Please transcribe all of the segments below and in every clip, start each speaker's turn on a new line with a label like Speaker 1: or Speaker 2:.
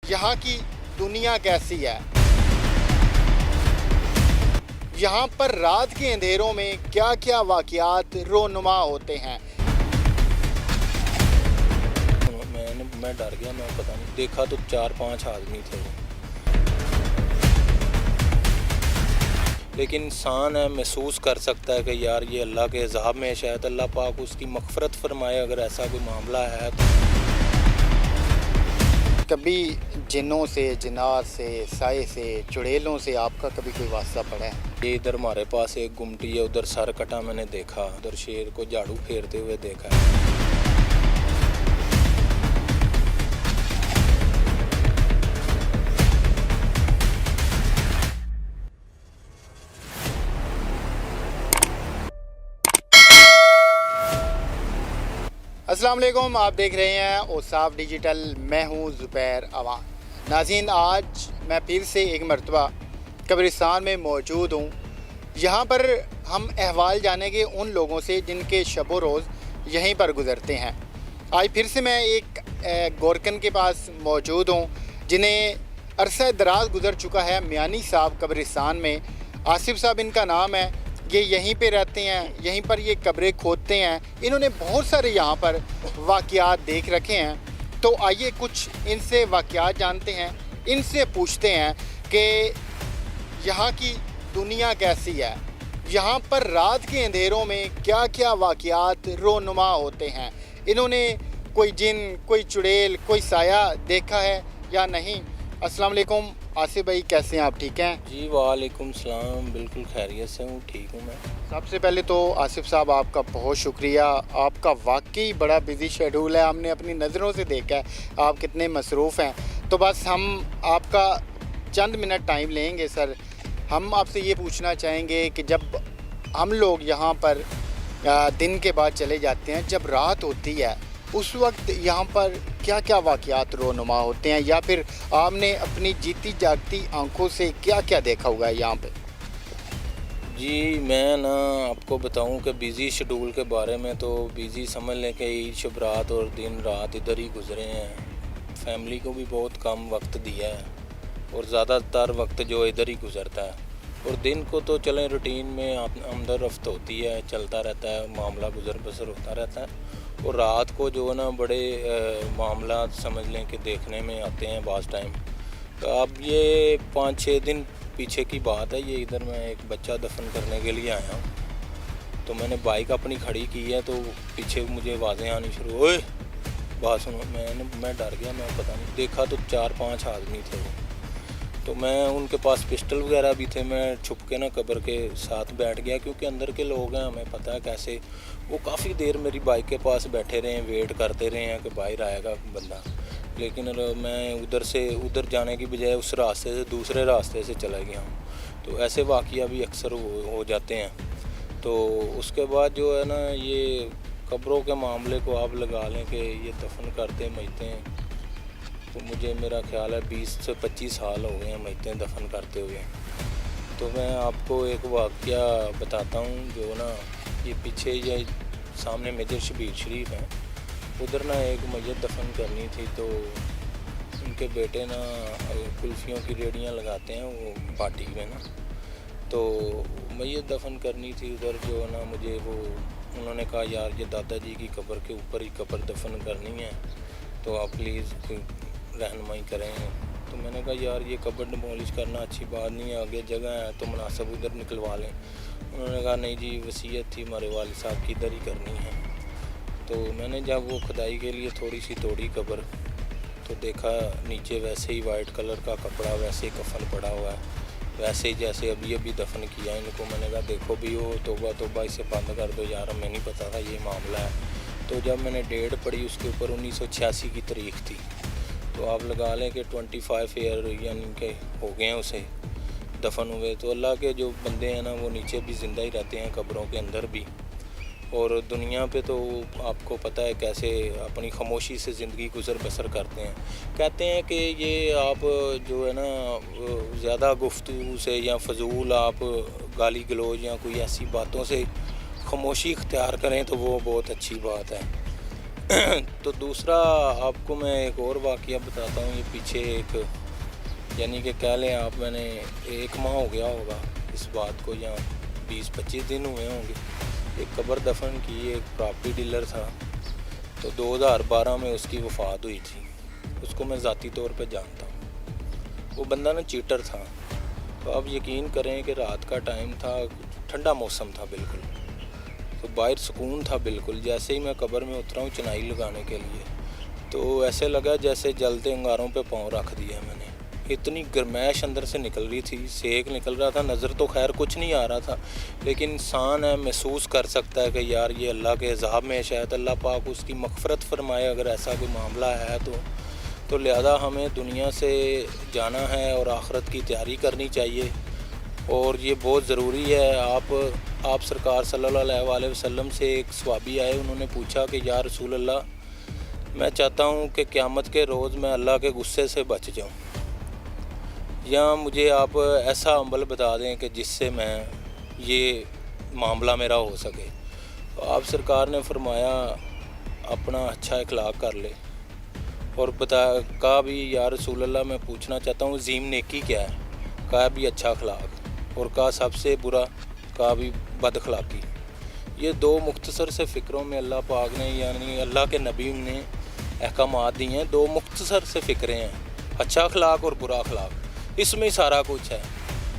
Speaker 1: यहाँ की दुनिया कैसी है, यहाँ पर रात के अंधेरों में क्या क्या वाक़यात रोनुमा होते हैं।
Speaker 2: मैं डर गया, मैं पता नहीं, देखा तो 4-5 आदमी थे वो। लेकिन इंसान है, महसूस कर सकता है कि यार ये अल्लाह के अज़ाब में है, शायद अल्लाह पाक उसकी मग़फ़िरत फरमाए अगर ऐसा कोई मामला है तो।
Speaker 1: कभी जिन्नों से, जिन्नात से, साए से, चुड़ैलों से आपका कभी कोई वास्ता पड़ा है?
Speaker 2: ये इधर हमारे पास एक गुमटी है, उधर सर कटा मैंने देखा, उधर शेर को झाड़ू फेरते हुए देखा है।
Speaker 1: अस्सलाम वालेकुम, आप देख रहे हैं औसाफ डिजिटल। मैं हूं ज़ुबैर अवान। नाज़रीन, आज मैं फिर से एक मरतबा कब्रिस्तान में मौजूद हूं। यहां पर हम अहवाल जानेंगे उन लोगों से जिनके शब रोज़ यहीं पर गुज़रते हैं। आज फिर से मैं एक गोरकन के पास मौजूद हूं जिन्हें अरसा दराज गुज़र चुका है मियानी साहब कब्रिस्तान में। आसिफ साहब इनका नाम है, ये यहीं पे रहते हैं, यहीं पर ये कब्रें खोदते हैं। इन्होंने बहुत सारे यहाँ पर वाक़यात देख रखे हैं, तो आइए कुछ इनसे वाक़यात जानते हैं, इनसे पूछते हैं कि यहाँ की दुनिया कैसी है, यहाँ पर रात के अंधेरों में क्या क्या वाक़यात रोनुमा होते हैं। इन्होंने कोई जिन, कोई चुड़ैल, कोई साया देखा है या नहीं। अस्सलाम वालेकुम आसिफ भाई, कैसे हैं आप? ठीक हैं
Speaker 2: जी, वालेकुम सलाम, बिल्कुल खैरियत से हूँ, ठीक हूँ मैं।
Speaker 1: सबसे पहले तो आसिफ साहब आपका बहुत शुक्रिया। आपका वाकई बड़ा बिज़ी शेड्यूल है, हमने अपनी नज़रों से देखा है आप कितने मसरूफ़ हैं। तो बस हम आपका चंद मिनट टाइम लेंगे सर। हम आपसे ये पूछना चाहेंगे कि जब हम लोग यहाँ पर दिन के बाद चले जाते हैं, जब रात होती है उस वक्त यहाँ पर क्या क्या वाक़यात रोनुमा होते हैं, या फिर आपने अपनी जीती जागती आंखों से क्या क्या देखा हुआ है यहाँ पे?
Speaker 2: जी, मैं ना आपको बताऊं कि बिज़ी शेड्यूल के बारे में, तो बिज़ी समझ लें कि ईद शब रात और दिन रात इधर ही गुजरे हैं। फैमिली को भी बहुत कम वक्त दिया है और ज़्यादातर वक्त जो इधर ही गुजरता है। और दिन को तो चलें रूटीन में आमदर रफ्त होती है, चलता रहता है, मामला गुजर बसर होता रहता है। और रात को जो है ना बड़े मामला समझ लें कि देखने में आते हैं बाज़ टाइम। तो अब ये 5-6 दिन पीछे की बात है, ये इधर मैं एक बच्चा दफन करने के लिए आया हूँ। तो मैंने बाइक अपनी खड़ी की है, तो पीछे मुझे आवाज़ें आनी शुरू, ओए बात सुनो। मैं डर गया, मैं पता नहीं, देखा तो 4-5 आदमी थे वो। तो मैं उनके पास पिस्टल वगैरह भी थे, मैं छुप के ना कब्र के साथ बैठ गया, क्योंकि अंदर के लोग हैं, हमें पता है कैसे। वो काफ़ी देर मेरी बाइक के पास बैठे रहे हैं, वेट करते रहे हैं कि बाहर आएगा बंदा। लेकिन मैं उधर जाने की बजाय उस रास्ते से दूसरे रास्ते से चला गया हूँ। तो ऐसे वाक़या भी अक्सर हो जाते हैं। तो उसके बाद जो है ना, ये कब्रों के मामले को आप लगा लें कि ये दफन करते मैयतें हैं, तो मुझे मेरा ख्याल है 20 से 25 साल हो गए हैं मैयतें दफन करते हुए। तो मैं आपको एक वाक़या बताता हूँ जो ना, ये पीछे ये सामने मेजर शबीर शरीफ है, उधर ना एक मैयत दफन करनी थी। तो उनके बेटे ना कुल्फ़ियों की रेडियाँ लगाते हैं वो पार्टी में ना, तो मैयत दफन करनी थी उधर। जो ना मुझे वो उन्होंने कहा यार ये दादाजी की कब्र के ऊपर ही कब्र दफन करनी है, तो आप प्लीज़ रहनुमाई करें। तो मैंने कहा यार ये कब्र डिमोलिश करना अच्छी बात नहीं है, आगे जगह है तो मुनासिब उधर निकलवा लें। उन्होंने कहा नहीं जी, वसीयत थी हमारे वालिद साहब की, इधर ही करनी है। तो मैंने जब वो खुदाई के लिए थोड़ी सी तोड़ी कब्र, तो देखा नीचे वैसे ही वाइट कलर का कपड़ा, वैसे ही कफन पड़ा हुआ है, वैसे ही जैसे अभी अभी दफन किया इनको। मैंने कहा देखो भी वो तौबा तौबा इसे बंद कर दो यार, हमें नहीं पता था ये मामला है। तो जब मैंने डेट पढ़ी उसके ऊपर 1986 की तारीख थी, तो आप लगा लें कि 25 ईयर यानी कि हो गए हैं उसे दफन हुए। तो अल्लाह के जो बंदे हैं ना, वो नीचे भी ज़िंदा ही रहते हैं, कब्रों के अंदर भी। और दुनिया पे तो आपको पता है कैसे अपनी खामोशी से ज़िंदगी गुजर बसर करते हैं। कहते हैं कि ये आप जो है ना ज़्यादा गुफ्तगू से या फजूल आप गाली गलौज या कोई ऐसी बातों से खामोशी इख्तियार करें तो वो बहुत अच्छी बात है। तो दूसरा आपको मैं एक और वाक़या बताता हूँ। ये पीछे एक यानी कि कह लें आप, मैंने 1 माह हो गया होगा इस बात को, या 20-25 दिन हुए होंगे। एक कब्र दफन की, एक प्रॉपर्टी डीलर था, तो 2012 में उसकी वफ़ात हुई थी। उसको मैं ज़ाती तौर पे जानता हूँ। वो बंदा ना चीटर था। तो आप यकीन करें कि रात का टाइम था, ठंडा मौसम था बिल्कुल, तो बाहर सुकून था बिल्कुल। जैसे ही मैं कब्र में उतरा हूँ चुनाई लगाने के लिए, तो ऐसे लगा जैसे जलते अंगारों पे पाँव रख दिया मैंने। इतनी गर्मैश अंदर से निकल रही थी, सेक निकल रहा था। नज़र तो खैर कुछ नहीं आ रहा था, लेकिन इंसान है महसूस कर सकता है कि यार ये अल्लाह के अज़ाब में, शायद अल्लाह पाक उसकी मग़फ़रत फरमाए अगर ऐसा कोई मामला है तो लिहाजा हमें दुनिया से जाना है और आखिरत की तैयारी करनी चाहिए, और ये बहुत ज़रूरी है। आप सरकार सल्लल्लाहु अलैहि वसल्लम से एक सवाबी आए, उन्होंने पूछा कि या रसूल अल्लाह, मैं चाहता हूँ कि क़यामत के रोज़ मैं अल्लाह के गुस्से से बच जाऊँ, या मुझे आप ऐसा अमल बता दें कि जिससे मैं ये मामला मेरा हो सके। तो आप सरकार ने फरमाया अपना अच्छा इखलाक कर ले, और कहा भी या रसूल अल्लाह मैं पूछना चाहता हूँ ज़ीम नेकी क्या है? कहा भी अच्छा अखलाक, और कहा सबसे बुरा, कहा भी बद अखलाकी। ये 2 मुख्तसर से फ़िक्रों में अल्लाह पाक ने, यानी अल्लाह के नबी ने अहकामात दिए हैं। 2 मुख्तसर से फ़िक्रें हैं, अच्छा अखलाक और बुरा अखलाक। इसमें ही सारा कुछ है।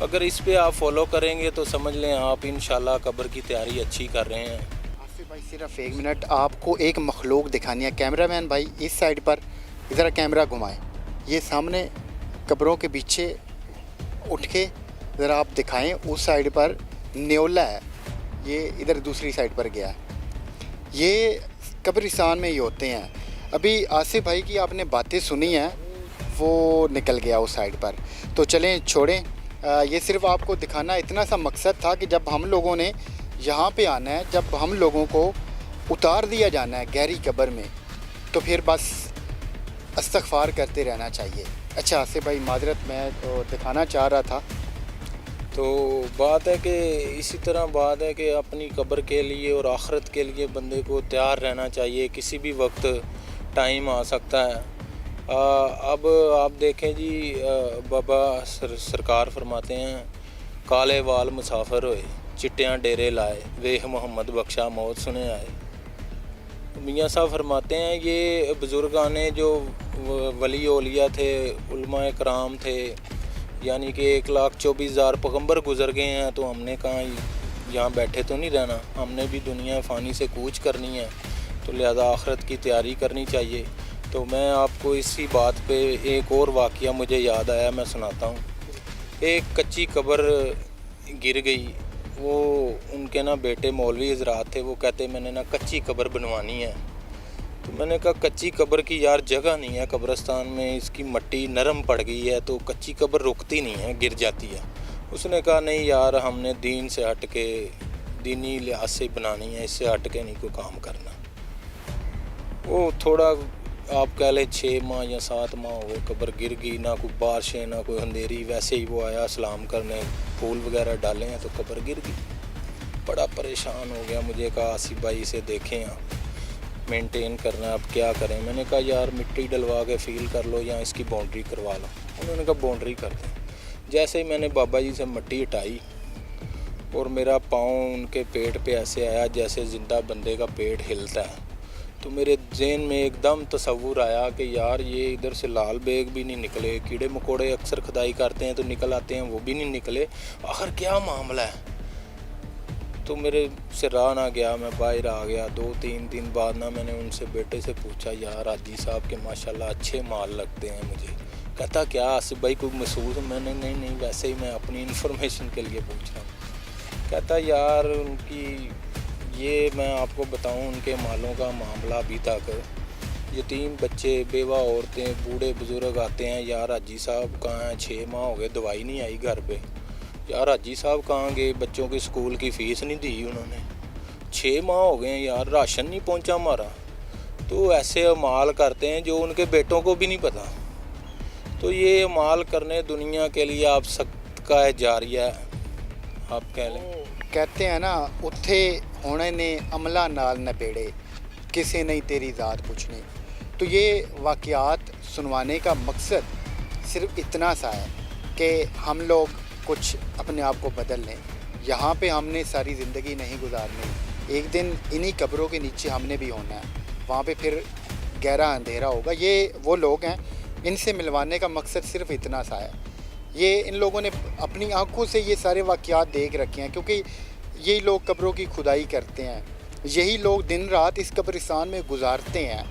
Speaker 2: अगर इस पे आप फॉलो करेंगे तो समझ लें आप इंशाल्लाह कब्र की तैयारी अच्छी कर रहे हैं।
Speaker 1: आसिफ भाई सिर्फ 1 मिनट, आपको एक मखलूक दिखानी है। कैमरामैन भाई इस साइड पर ज़रा कैमरा घुमाएं। ये सामने कब्रों के पीछे उठ के ज़रा आप दिखाएं, उस साइड पर न्योला है, ये इधर दूसरी साइड पर गया है। ये कब्रिस्तान में ही होते हैं। अभी आसिफ भाई की आपने बातें सुनी हैं, वो निकल गया उस साइड पर। तो चलें छोड़ें, ये सिर्फ आपको दिखाना इतना सा मकसद था कि जब हम लोगों ने यहाँ पे आना है, जब हम लोगों को उतार दिया जाना है गहरी कब्र में, तो फिर बस इस्तग़फ़ार करते रहना चाहिए। अच्छा आसिफ भाई माजरत, मैं तो दिखाना चाह रहा था।
Speaker 2: तो बात है कि इसी तरह बात है कि अपनी कब्र के लिए और आखिरत के लिए बंदे को तैयार रहना चाहिए। किसी भी वक्त टाइम आ सकता है। अब आप देखें जी, बाबा सरकार फरमाते हैं काले वाल मुसाफिर होए, चिट्टियाँ डेरे लाए, वेख मोहम्मद बख्शा मौत सुने आए। मियाँ साहब फरमाते हैं ये बुज़ुर्गाने जो वली औलिया थे, उलमा कराम थे, यानी कि 1,24,000 पैगंबर गुज़र गए हैं, तो हमने कहाँ यहाँ बैठे तो नहीं रहना, हमने भी दुनिया फ़ानी से कूच करनी है, तो लिहाजा आखिरत की तैयारी करनी चाहिए। तो मैं आपको इसी बात पे एक और वाक़या मुझे याद आया, मैं सुनाता हूँ। एक कच्ची कब्र गिर गई, वो उनके ना बेटे मौलवी हज़रात थे, वो कहते मैंने ना कच्ची कब्र बनवानी है। तो मैंने कहा कच्ची कब्र की यार जगह नहीं है कब्रिस्तान में, इसकी मिट्टी नरम पड़ गई है, तो कच्ची कब्र रुकती नहीं है, गिर जाती है। उसने कहा नहीं यार, हमने दीन से हट के दीनी लिहाज से बनानी है, इससे हट के नहीं कोई काम करना। वो थोड़ा आप कह लें 6 माह या 7 माह हो गए, कब्र गिर गई, ना कोई बारिशें ना कोई अंधेरी, वैसे ही वो आया सलाम करने, फूल वगैरह डाले हैं तो कब्र गिर गई। बड़ा परेशान हो गया, मुझे कहा आसिफ भाई इसे देखें आप, मेंटेन करना है, अब क्या करें। मैंने कहा यार मिट्टी डलवा के फील कर लो या इसकी बाउंड्री करवा लो। उन्होंने कहा बाउंड्री कर दें। जैसे ही मैंने बाबा जी से मिट्टी हटाई और मेरा पाँव उनके पेट पे ऐसे आया जैसे ज़िंदा बंदे का पेट हिलता है, तो मेरे ज़हन में एकदम तसव्वुर आया कि यार ये इधर से लाल बेग भी नहीं निकले, कीड़े मकोड़े अक्सर खुदाई करते हैं तो निकल आते हैं, वो भी नहीं निकले, आखिर क्या मामला है। तो मेरे से रहा ना गया, मैं बाहर आ गया। 2-3 दिन बाद ना मैंने उनसे बेटे से पूछा यार हाजी साहब के माशाल्लाह अच्छे माल लगते हैं मुझे। कहता क्या आसिफ भाई कोई महसूस? मैंने नहीं वैसे ही मैं अपनी इन्फॉर्मेशन के लिए पूछ रहा हूँ। कहता यार उनकी ये मैं आपको बताऊं, उनके मालों का मामला अभी तक यतीम बच्चे, बेवा औरतें, बूढ़े बुज़ुर्ग आते हैं यार हाजी साहब कहाँ हैं, 6 माह हो गए दवाई नहीं आई घर पे, यार हाजी साहब कहाँ गए, बच्चों की स्कूल की फ़ीस नहीं दी उन्होंने, 6 माह हो गए यार राशन नहीं पहुंचा हमारा। तो ऐसे अमाल करते हैं जो उनके बेटों को भी नहीं पता। तो ये अमाल करने दुनिया के लिए आप सदका जारिया आप कह लें।
Speaker 1: कहते हैं ना उत्थे होने ने अमला नाल नपेड़े, किसे नहीं तेरी ज़ात पूछनी। तो ये वाक़यात सुनवाने का मकसद सिर्फ़ इतना सा है कि हम लोग कुछ अपने आप को बदल लें। यहाँ पे हमने सारी ज़िंदगी नहीं गुजारनी, एक दिन इन्हीं कब्रों के नीचे हमने भी होना है, वहाँ पे फिर गहरा अंधेरा होगा। ये वो लोग हैं, इनसे मिलवाने का मकसद सिर्फ़ इतना सा है। ये इन लोगों ने अपनी आंखों से ये सारे वाक़यात देख रखे हैं, क्योंकि यही लोग कब्रों की खुदाई करते हैं, यही लोग दिन रात इस कब्रिस्तान में गुजारते हैं।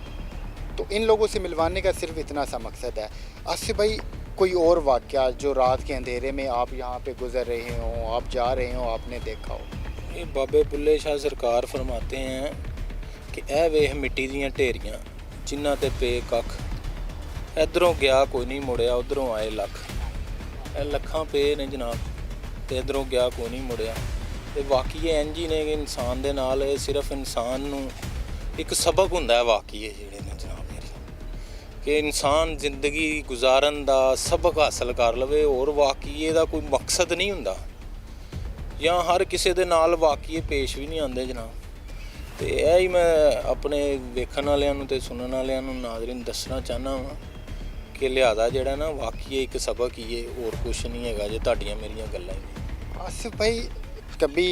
Speaker 1: तो इन लोगों से मिलवाने का सिर्फ इतना सा मकसद है। आसिफ भाई, कोई और वाक़या जो रात के अंधेरे में आप यहाँ पे गुज़र रहे हों, आप जा रहे हों, आपने देखा हो?
Speaker 2: ये बाबे बुल्ले शाह सरकार फरमाते हैं कि ए वेख मिट्टी दियां ढेरियां जिन्हां ते पे कख, इधरों गया कोई नहीं मुड़िया उधरों आए लख। ए लखां पे ने जनाब ते इधरों गया कोई नहीं मुड़िया। ते वाकई इंज ही ने कि इंसान दे नाल सिर्फ इंसान नूं एक सबक हुंदा है वाकई जिहड़े ने जनाब कि इंसान जिंदगी गुजारन दा सबक हासिल कर लवे और वाकई इहदा कोई मकसद नहीं हुंदा, या हर किसी दे नाल वाकई पेश भी नहीं आंदे जनाब। तो यह ही मैं अपने वेखण वालियां नूं ते सुनन वालियां नूं नाज़रीन दसना चाहना वा कि लिहाजा जिहड़ा ना वाकई एक सबक ही है, और कुछ नहीं हैगा जे तुहाडियां मेरियां गल्लां ही।
Speaker 1: आसिफ भाई, कभी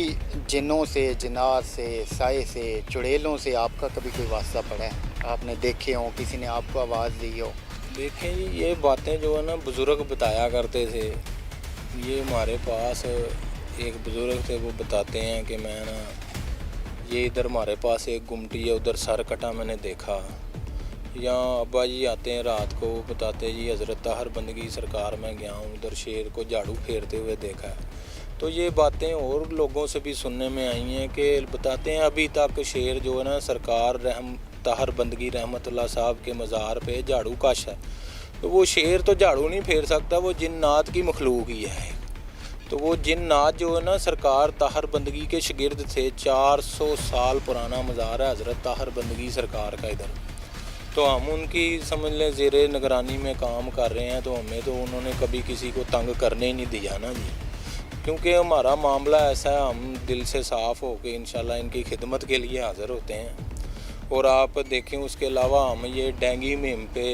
Speaker 1: जिन्नों से, जिन्नात से, साए से, चुड़ैलों से आपका कभी कोई वास्ता पड़ा है? आपने देखे हो, किसी ने आपको आवाज़ दी हो?
Speaker 2: देखें जी, ये बातें जो है ना बुज़ुर्ग बताया करते थे। ये हमारे पास एक बुज़ुर्ग थे, वो बताते हैं कि मैं ना ये इधर हमारे पास एक गुमटी है, उधर सर कटा मैंने देखा। या अब्बा जी आते हैं रात को, वो बताते जी हज़रत ताहर बंदगी सरकार में गया हूँ, उधर शेर को झाड़ू फेरते हुए देखा है। तो ये बातें और लोगों से भी सुनने में आई हैं कि बताते हैं अभी तक शेर जो है ना सरकार ताहर बंदगी रहमतुल्लाह साहब के मज़ार पे झाड़ू कश है। तो वो शेर तो झाड़ू नहीं फेर सकता, वो जिन्नात की मखलूक ही है। तो वो जिन्नात जो है ना सरकार ताहर बंदगी के शागिर्द थे। 400 साल पुराना मज़ार है हज़रत ताहर बंदगी सरकार का इधर। तो हम उनकी समझ लें ज़ेरे निगरानी में काम कर रहे हैं, तो हमें तो उन्होंने कभी किसी को तंग करने ही नहीं दिया ना जी, क्योंकि हमारा मामला ऐसा है, हम दिल से साफ़ हो के इंशाल्लाह इनकी खिदमत के लिए हाज़िर होते हैं। और आप देखें उसके अलावा हम ये डेंगी मुहिम पे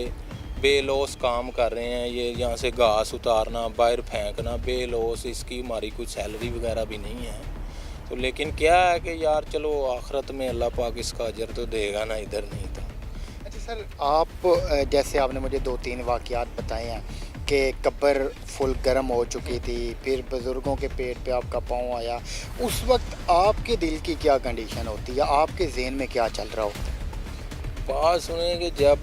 Speaker 2: बेलौस काम कर रहे हैं। ये यहाँ से घास उतारना, बाहर फेंकना बेलौस, इसकी हमारी कुछ सैलरी वगैरह भी नहीं है। तो लेकिन क्या है कि यार चलो आखिरत में अल्लाह पाक इसका अजर तो देगा ना, इधर नहीं तो।
Speaker 1: अच्छा सर, आप जैसे आपने मुझे 2-3 वाक़यात बताए हैं कि कब्र फुल गर्म हो चुकी थी, फिर बुज़ुर्गों के पेट पे आपका पाँव आया, उस वक्त आपके दिल की क्या कंडीशन होती है, आपके ज़हन में क्या चल रहा होता है?
Speaker 2: बात सुने कि जब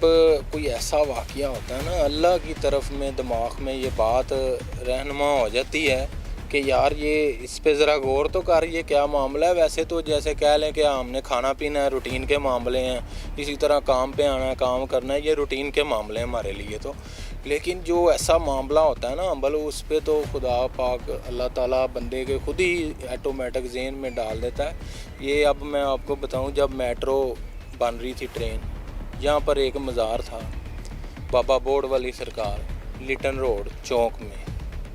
Speaker 2: कोई ऐसा वाक़या होता है ना, अल्लाह की तरफ में दिमाग में ये बात रहनुमा हो जाती है कि यार ये इस पे ज़रा गौर तो कर, ये क्या मामला है। वैसे तो जैसे कह लें कि हमने खाना पीना है, रूटीन के मामले हैं, इसी तरह काम पे आना है, काम करना है, ये रूटीन के मामले हैं हमारे लिए तो। लेकिन जो ऐसा मामला होता है ना अमल, उस पे तो खुदा पाक अल्लाह ताला बंदे के खुद ही ऑटोमेटिक ज़हन में डाल देता है। ये अब मैं आपको बताऊं, जब मेट्रो बन रही थी ट्रेन, यहाँ पर एक मज़ार था बाबा बोर्ड वाली सरकार, लिटन रोड चौक में,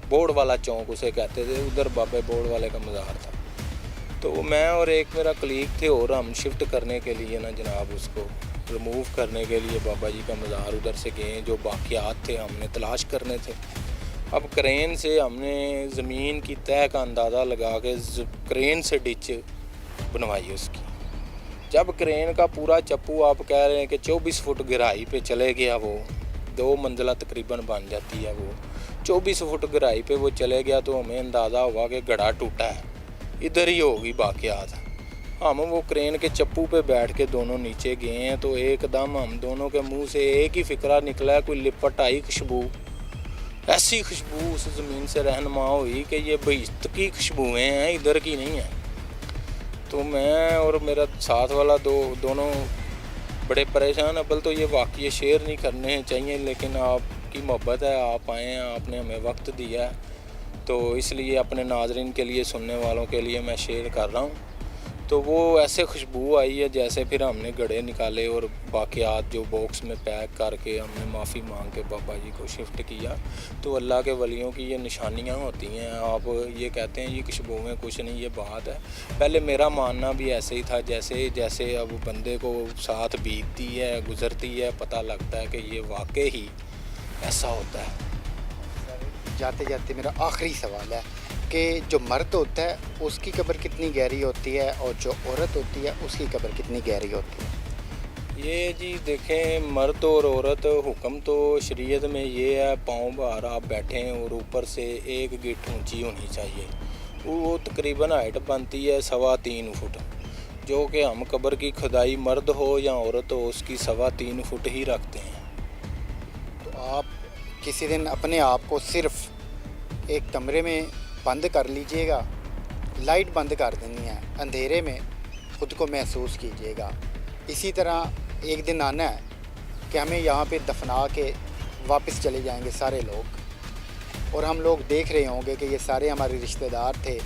Speaker 2: बोर्ड वाला चौक उसे कहते थे, उधर बाबा बोर्ड वाले का मज़ार था। तो मैं और एक मेरा कलीग थे, और हम शिफ्ट करने के लिए ना जनाब उसको रिमूव करने के लिए बाबा जी का मज़ार उधर से गए। जो बाक़ियात थे हमने तलाश करने थे। अब क्रेन से हमने ज़मीन की तह का अंदाज़ा लगा के क्रेन से डिच बनवाई उसकी। जब क्रेन का पूरा चप्पू आप कह रहे हैं कि 24 फुट गहराई पे चले गया, वो 2 मंजिला तकरीबन बन जाती है, वो 24 फुट गहराई पे वो चले गया, तो हमें अंदाज़ा हुआ कि गड़ा टूटा है, इधर ही होगी बाक़ियात। हम वो क्रेन के चप्पू पे बैठ के दोनों नीचे गए हैं, तो एकदम हम दोनों के मुंह से एक ही फ़िक्रा निकला है, कोई लिपट आई खुशबू, ऐसी खुशबू उस ज़मीन से रहनुमा हुई कि ये बहिश्त की खुशबुएँ हैं, इधर की नहीं है। तो मैं और मेरा साथ वाला दोनों बड़े परेशान। अव्वल तो ये वाक़ई शेयर नहीं करने चाहिए, लेकिन आपकी मोहब्बत है, आप आए हैं, आपने हमें वक्त दिया है, तो इसलिए अपने नाज़रीन के लिए, सुनने वालों के लिए मैं शेयर कर रहा हूँ تو وہ ایسے خوشبو آئی ہے جیسے پھر ہم نے گڑھے نکالے اور باقیات جو باکس میں پیک کر کے ہم نے معافی مانگ کے بابا جی کو شفٹ کیا. تو اللہ کے ولیوں کی یہ نشانیاں ہوتی ہیں. آپ یہ کہتے ہیں یہ خوشبوئیں کچھ نہیں، یہ بات ہے. پہلے میرا ماننا بھی ایسے ہی تھا، جیسے اب بندے کو ساتھ بیتتی ہے، گزرتی ہے، پتہ لگتا ہے کہ یہ واقعی ہی ایسا ہوتا ہے.
Speaker 1: جاتے جاتے میرا آخری سوال ہے کہ جو مرد ہوتا ہے اس کی قبر کتنی گہری ہوتی ہے اور جو عورت ہوتی ہے اس کی قبر کتنی گہری ہوتی ہے؟
Speaker 2: یہ جی دیکھیں، مرد اور عورت حکم تو شریعت میں یہ ہے، پاؤں بھار آپ بیٹھیں اور اوپر سے 1 گٹ اونچی ہونی چاہیے. وہ تقریباً ہائٹ بنتی ہے 3.25 فٹ، جو کہ ہم قبر کی کھدائی مرد ہو یا عورت ہو اس کی 3.25 فٹ ہی رکھتے ہیں.
Speaker 1: تو آپ کسی دن اپنے آپ کو صرف ایک کمرے میں بند کر لیجئے گا، لائٹ بند کر دینی ہے، اندھیرے میں خود کو محسوس کیجئے گا. اسی طرح ایک دن آنا ہے کہ ہمیں یہاں پہ دفنا کے واپس چلے جائیں گے سارے لوگ، اور ہم لوگ دیکھ رہے ہوں گے کہ یہ سارے ہمارے رشتہ دار تھے،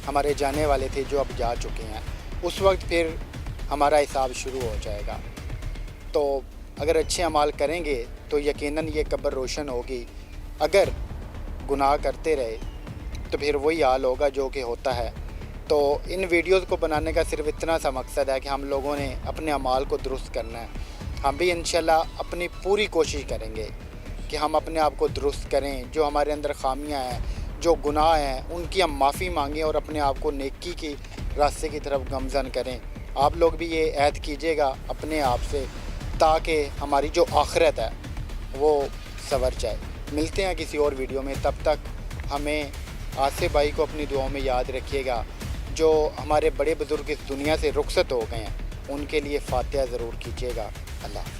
Speaker 1: ہمارے جانے والے تھے جو اب جا چکے ہیں. اس وقت پھر ہمارا حساب شروع ہو جائے گا. تو اگر اچھے اعمال کریں گے تو یقیناً یہ قبر روشن ہوگی. اگر گناہ کرتے رہے تو پھر وہی حال ہوگا جو کہ ہوتا ہے. تو ان ویڈیوز کو بنانے کا صرف اتنا سا مقصد ہے کہ ہم لوگوں نے اپنے اعمال کو درست کرنا ہے. ہم بھی انشاءاللہ اپنی پوری کوشش کریں گے کہ ہم اپنے آپ کو درست کریں. جو ہمارے اندر خامیاں ہیں، جو گناہ ہیں، ان کی ہم معافی مانگیں اور اپنے آپ کو نیکی کی راستے کی طرف گامزن کریں. آپ لوگ بھی یہ عہد کیجیے گا اپنے آپ سے، تاکہ ہماری جو آخرت ہے وہ سنور جائے. ملتے ہیں کسی اور ویڈیو میں، تب تک ہمیں آصف بھائی کو اپنی دعاؤں میں یاد رکھیے گا. جو ہمارے بڑے بزرگ اس دنیا سے رخصت ہو گئے ہیں ان کے لیے فاتحہ ضرور کیجیے گا. اللہ حافظ.